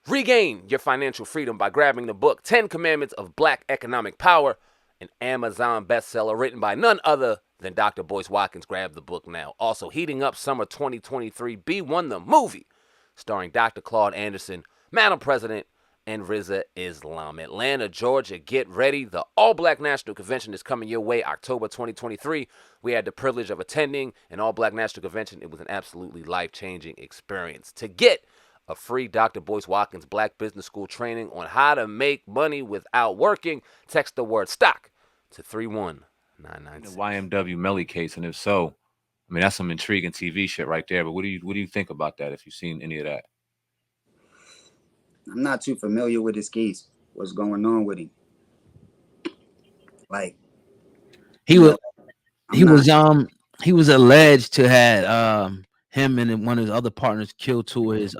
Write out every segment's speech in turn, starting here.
Regain your financial freedom by grabbing the book 10 Commandments of Black Economic Power, an Amazon bestseller written by none other than Dr. Boyce Watkins. Grab the book now. Also, heating up summer 2023, B1 the movie, starring Dr. Claude Anderson, Madam President, and Riza Islam. Atlanta, Georgia, get ready. The All-Black National Convention is coming your way October 2023. We had the privilege of attending an All-Black National Convention. It was an absolutely life-changing experience. To get a free Dr. Boyce Watkins Black Business School training on how to make money without working, text the word STOCK to 31996. The YNW Melly case, and if so, I mean, that's some intriguing TV shit right there. But what do you think about that, if you've seen any of that? I'm not too familiar with his case. What's going on with him? Like he was alleged to have him and one of his other partners killed two of his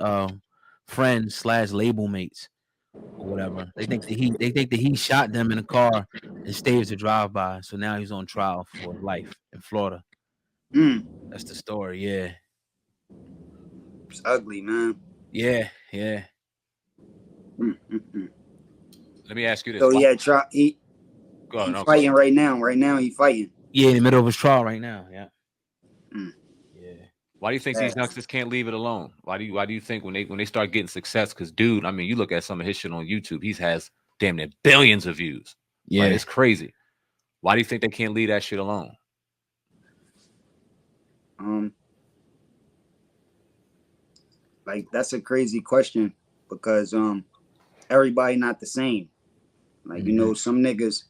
friends / label mates or whatever. They think that he shot them in a car and staged a drive-by. So now he's on trial for life in Florida. That's the story. Yeah, it's ugly, man. Yeah. Let me ask you this. So he's fighting right now. Right now, he's fighting. Yeah, in the middle of his trial right now. Yeah. Yeah. Why do you think these youngsters can't leave it alone? Why do you think when they start getting success? Because dude, I mean, you look at some of his shit on YouTube, he has damn near billions of views. Yeah, like, it's crazy. Why do you think they can't leave that shit alone? Like, that's a crazy question because everybody not the same. Like, you know, some niggas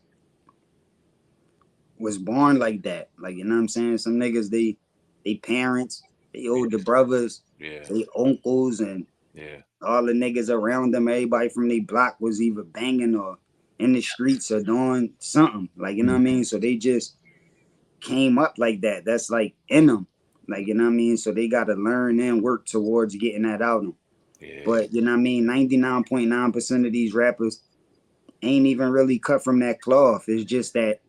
was born like that. Like, you know what I'm saying? Some niggas, they parents, they older brothers, they uncles, and all the niggas around them, everybody from their block was either banging or in the streets or doing something. Like, you know what I mean? So they just came up like that. That's like in them. Like, you know what I mean? So they got to learn and work towards getting that out of them. But, you know what I mean? 99.9% of these rappers ain't even really cut from that cloth. It's just that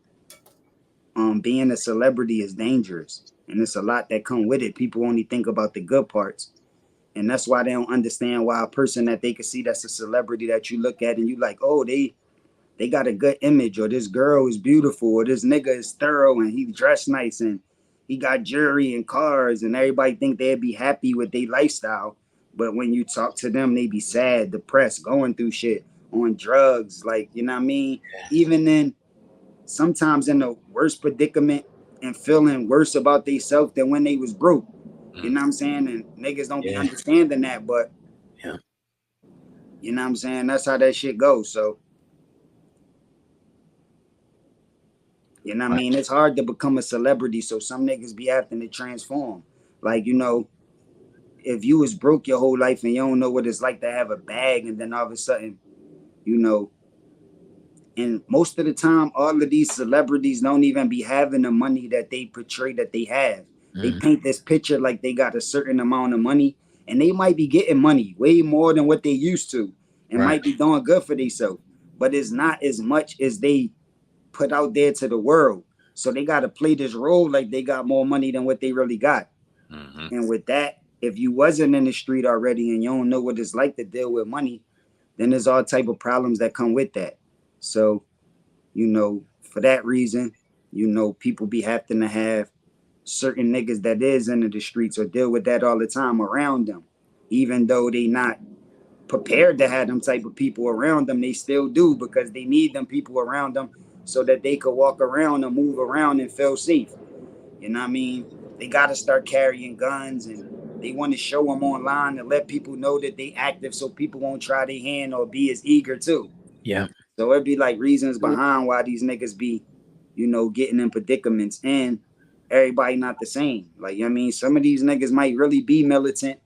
being a celebrity is dangerous. And it's a lot that come with it. People only think about the good parts. And that's why they don't understand why a person that they can see that's a celebrity that you look at and you like, oh, they got a good image, or this girl is beautiful, or this nigga is thorough and he dressed nice and he got jewelry and cars, and everybody think they'd be happy with their lifestyle. But when you talk to them, they be sad, depressed, going through shit, on drugs. Like, you know what I mean? Even then, sometimes in the worst predicament and feeling worse about themselves than when they was broke. You know what I'm saying? And niggas don't be understanding that, but you know what I'm saying? That's how that shit goes. So, you know what I mean? It's hard to become a celebrity, so some niggas be having to transform. Like, you know, if you was broke your whole life and you don't know what it's like to have a bag, and then all of a sudden, you know, and most of the time, all of these celebrities don't even be having the money that they portray that they have. They paint this picture like they got a certain amount of money, and they might be getting money way more than what they used to, and might be doing good for themselves, but it's not as much as they put out there to the world. So they got to play this role like they got more money than what they really got. And with that, if you wasn't in the street already and you don't know what it's like to deal with money, then there's all type of problems that come with that. So, you know, for that reason, you know, people be having to have certain niggas that is into the streets or deal with that all the time around them. Even though they not prepared to have them type of people around them, they still do, because they need them people around them so that they could walk around and move around and feel safe. You know what I mean? They got to start carrying guns, and they want to show them online and let people know that they active so people won't try their hand or be as eager too. Yeah. So it'd be like reasons behind why these niggas be, you know, getting in predicaments, and everybody not the same. Like, you know what I mean? Some of these niggas might really be militant.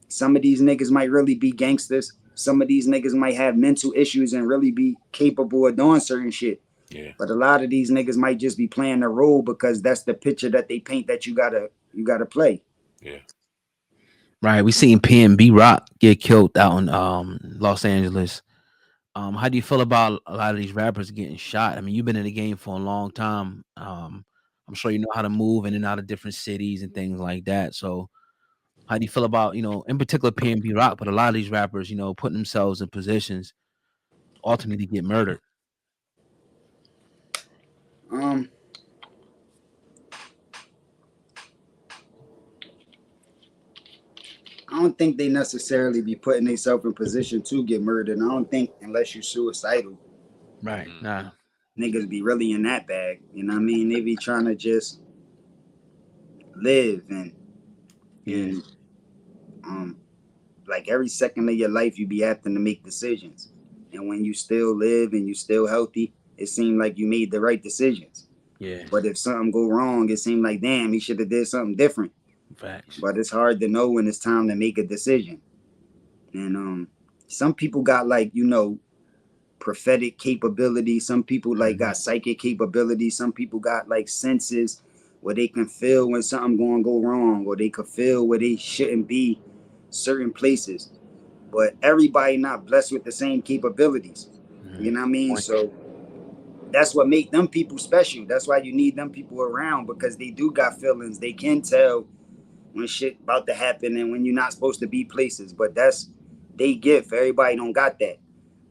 Some of these niggas might really be gangsters. Some of these niggas might have mental issues and really be capable of doing certain shit. Yeah. But a lot of these niggas might just be playing a role because that's the picture that they paint that you gotta play. Yeah. Right. We seen P&B Rock get killed out in Los Angeles. How do you feel about a lot of these rappers getting shot? I mean, you've been in the game for a long time. I'm sure you know how to move in and out of different cities and things like that. So How do you feel about, in particular PNB Rock, but a lot of these rappers, putting themselves in positions ultimately to get murdered? I don't think they necessarily be putting themselves in position to get murdered. I don't think unless you're suicidal. Right. Nah. Niggas be really in that bag. You know what I mean? They be trying to just live and like every second of your life you be having to make decisions. And when you still live and you still healthy, it seemed like you made the right decisions. Yeah. But if something go wrong, it seemed like, damn, he should have did something different. Facts. But it's hard to know when it's time to make a decision. And some people got like, prophetic capability. Some people like got psychic capability. Some people got like senses where they can feel when something going to go wrong, or they could feel where they shouldn't be certain places. But everybody not blessed with the same capabilities. You know what I mean? So that's what make them people special. That's why you need them people around, because they do got feelings. They can tell when shit about to happen and when you're not supposed to be places. But that's they gift. Everybody don't got that.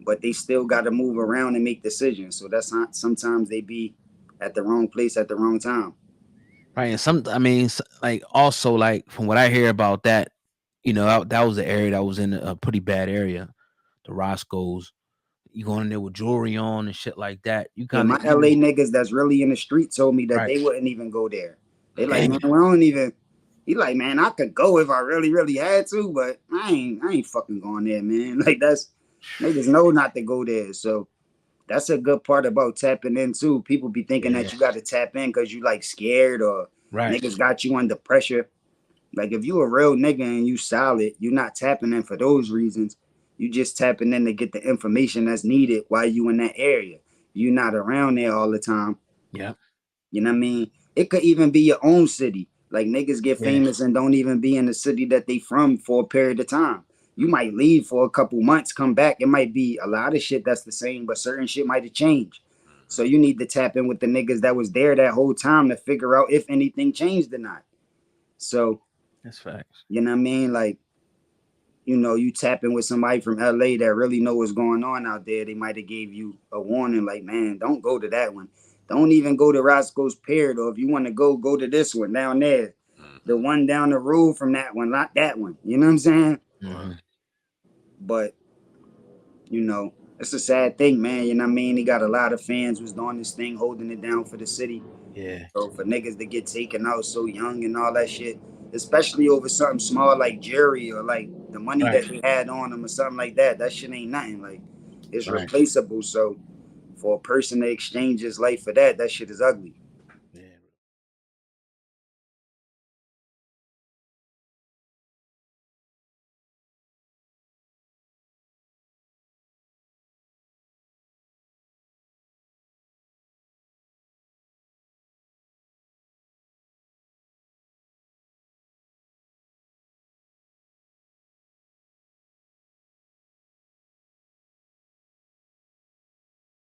But they still got to move around and make decisions. So that's not, sometimes they be at the wrong place at the wrong time. Right. And like also like from what I hear about that, that was the area that was in a pretty bad area. The Roscoe's, you going in there with jewelry on and shit like that. You kind my of LA niggas that's really in the street told me that right. they wouldn't even go there. They like, man, we don't even. He like, man, I could go if I really, really had to, but I ain't fucking going there, man. Like that's niggas know not to go there. So that's a good part about tapping in too. People be thinking that you got to tap in because you like scared or niggas got you under pressure. Like if you a real nigga and you solid, you not tapping in for those reasons. You just tapping in to get the information that's needed while you in that area. You not around there all the time. Yeah. You know what I mean? It could even be your own city. Like niggas get famous and don't even be in the city that they from for a period of time. You might leave for a couple months, come back. It might be a lot of shit that's the same, but certain shit might have changed. So you need to tap in with the niggas that was there that whole time to figure out if anything changed or not. So that's facts. You know what I mean? Like, you tap in with somebody from LA that really know what's going on out there. They might have gave you a warning, like, man, don't go to that one. Don't even go to Roscoe's Pier, or if you want to go to this one down there. The one down the road from that one, not that one. You know what I'm saying? But, it's a sad thing, man. You know what I mean? He got a lot of fans who's doing this thing, holding it down for the city. Yeah. So for niggas to get taken out so young and all that shit, especially over something small like jury or like the money that they had on them or something like that, that shit ain't nothing. Like, it's replaceable. So for a person to exchange his life for that shit is ugly.